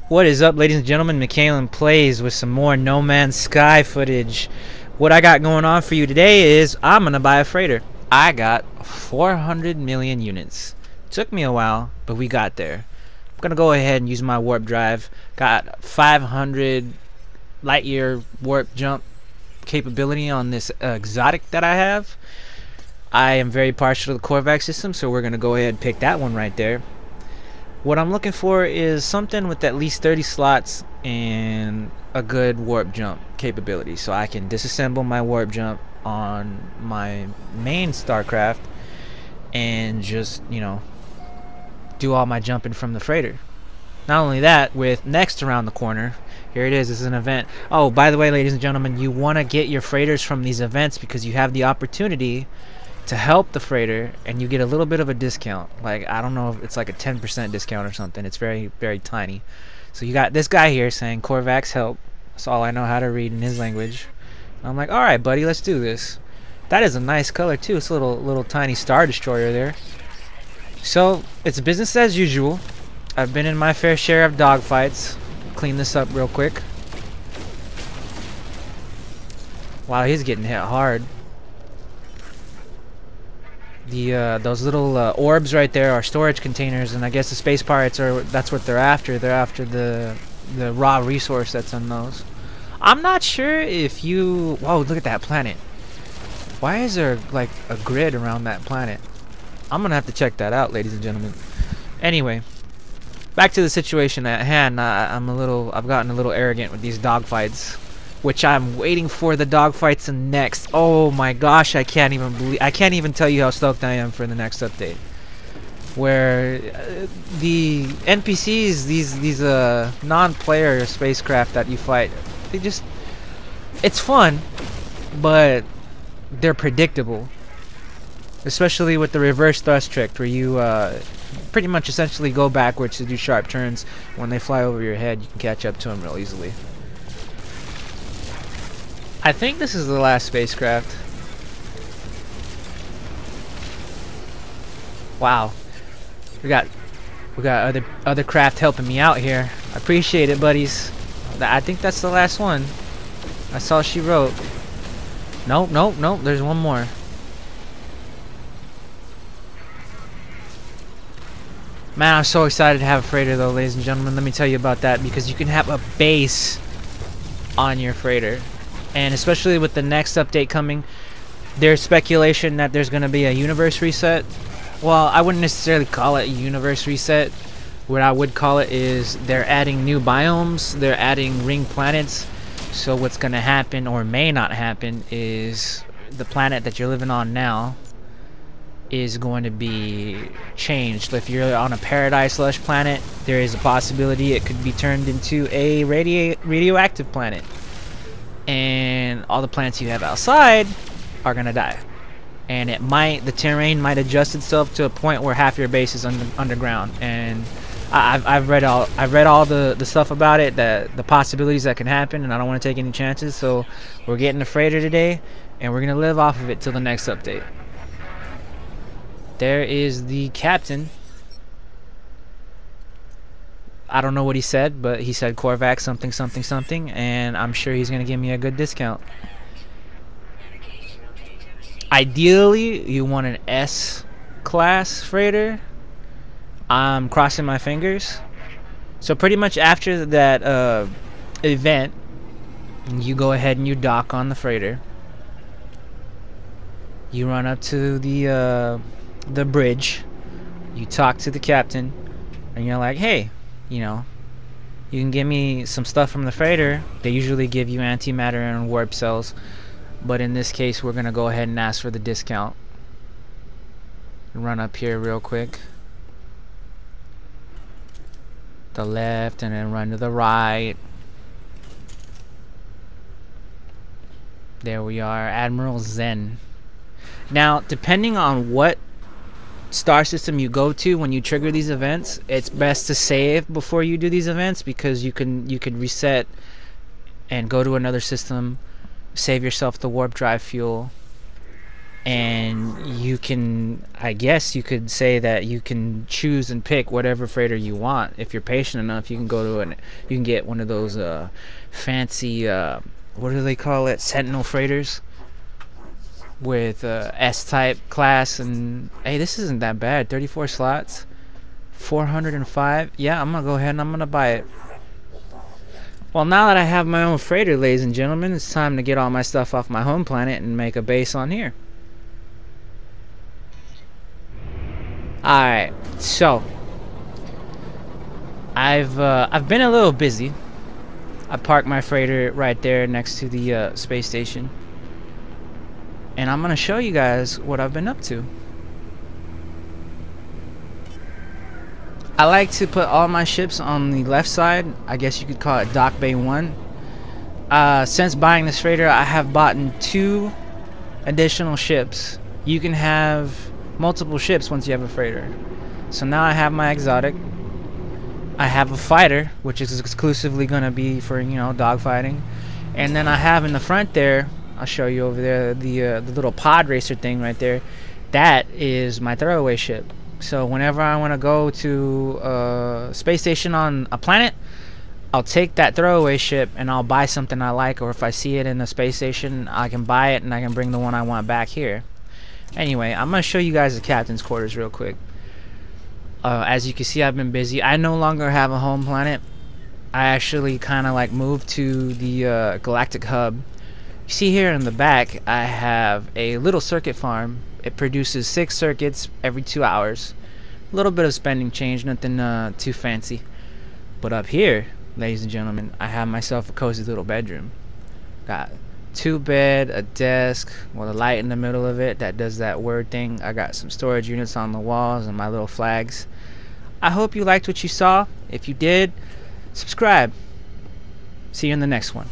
What is up, ladies and gentlemen? McKalen plays with some more No Man's Sky footage. What I got going on for you today is I'm gonna buy a freighter. I got 400 million units. Took me a while, but we got there. I'm gonna go ahead and use my warp drive. Got 500 light year warp jump capability on this exotic that I have. I am very partial to the Korvax system, so we're gonna go ahead and pick that one right there. What I'm looking for is something with at least 30 slots and a good warp jump capability, so I can disassemble my warp jump on my main StarCraft and just, you know, do all my jumping from the freighter. Not only that, with next around the corner, here it is. This is an event. Oh, by the way, ladies and gentlemen, you want to get your freighters from these events because you have the opportunity to help the freighter, and you get a little bit of a discount. Like, I don't know if it's like a 10% discount or something. It's very, very tiny. So you got this guy here saying Korvax help. That's all I know how to read in his language. I'm like, all right, buddy, let's do this. That is a nice color too. It's a little tiny Star Destroyer there. So it's business as usual. I've been in my fair share of dogfights. Clean this up real quick. Wow, he's getting hit hard. Those little orbs right there are storage containers, and I guess the space pirates that's what they're after. They're after the raw resource that's in those. I'm not sure if you... Whoa, look at that planet. Why is there like a grid around that planet? I'm gonna have to check that out, ladies and gentlemen. Anyway, back to the situation at hand. I've gotten a little arrogant with these dogfights, which I'm waiting for the dogfights next. Oh my gosh, I can't even tell you how stoked I am for the next update. Where the NPCs, these non-player spacecraft that you fight, it's fun, but they're predictable. Especially with the reverse thrust trick, where you pretty much essentially go backwards to do sharp turns. When they fly over your head, you can catch up to them real easily. I think this is the last spacecraft. Wow, we got other craft helping me out here. I appreciate it, buddies. I think that's the last one. That's all she wrote. Nope, nope, nope. There's one more. Man, I'm so excited to have a freighter, though, ladies and gentlemen. Let me tell you about that, because you can have a base on your freighter. And especially with the next update coming, there's speculation that there's going to be a universe reset. Well, I wouldn't necessarily call it a universe reset. What I would call it is they're adding new biomes, they're adding ring planets. So what's going to happen, or may not happen, is the planet that you're living on now is going to be changed. If you're on a paradise lush planet, there is a possibility it could be turned into a radioactive planet. And all the plants you have outside are gonna die, and the terrain might adjust itself to a point where half your base is underground. And I've read all the stuff about it, the possibilities that can happen, and I don't want to take any chances. So we're getting a freighter today, and we're gonna live off of it till the next update. There is the captain. I don't know what he said, but he said Korvax something something something, and I'm sure he's gonna give me a good discount. Ideally, you want an S-class freighter. I'm crossing my fingers. So pretty much after that event, you go ahead and you dock on the freighter. You run up to the bridge. You talk to the captain, and you're like, hey, you know, you can give me some stuff from the freighter. They usually give you antimatter and warp cells, but in this case we're gonna go ahead and ask for the discount. Run up here real quick, the left, and then run to the right. There we are, Admiral Zen. Now, depending on what star system you go to when you trigger these events, it's best to save before you do these events, because you can reset and go to another system, save yourself the warp drive fuel, and you can, I guess you could say that you can choose and pick whatever freighter you want. If you're patient enough, you can go to you can get one of those fancy what do they call it, Sentinel freighters with S-type class. And hey, this isn't that bad. 34 slots, 405. Yeah, I'm gonna go ahead and I'm gonna buy it. Well, now that I have my own freighter, ladies and gentlemen, it's time to get all my stuff off my home planet and make a base on here. Alright, so I've been a little busy. I parked my freighter right there next to the space station, and I'm gonna show you guys what I've been up to. I like to put all my ships on the left side. I guess you could call it Dock Bay 1. Since buying this freighter, I have bought 2 additional ships. You can have multiple ships once you have a freighter. So now I have my exotic. I have a fighter, which is exclusively going to be for, you know, dogfighting. And then I have in the front there, I'll show you over there, the little pod racer thing right there. That is my throwaway ship. So whenever I want to go to a space station on a planet, I'll take that throwaway ship and I'll buy something I like, or if I see it in the space station, I can buy it and I can bring the one I want back here. Anyway, I'm going to show you guys the captain's quarters real quick. As you can see, I've been busy. I no longer have a home planet. I actually kind of like moved to the galactic hub. You see here in the back, I have a little circuit farm. It produces 6 circuits every 2 hours. A little bit of spending change, nothing too fancy. But up here, ladies and gentlemen, I have myself a cozy little bedroom. Got 2 bed, a desk, with a light in the middle of it that does that word thing. I got some storage units on the walls and my little flags. I hope you liked what you saw. If you did, subscribe. See you in the next one.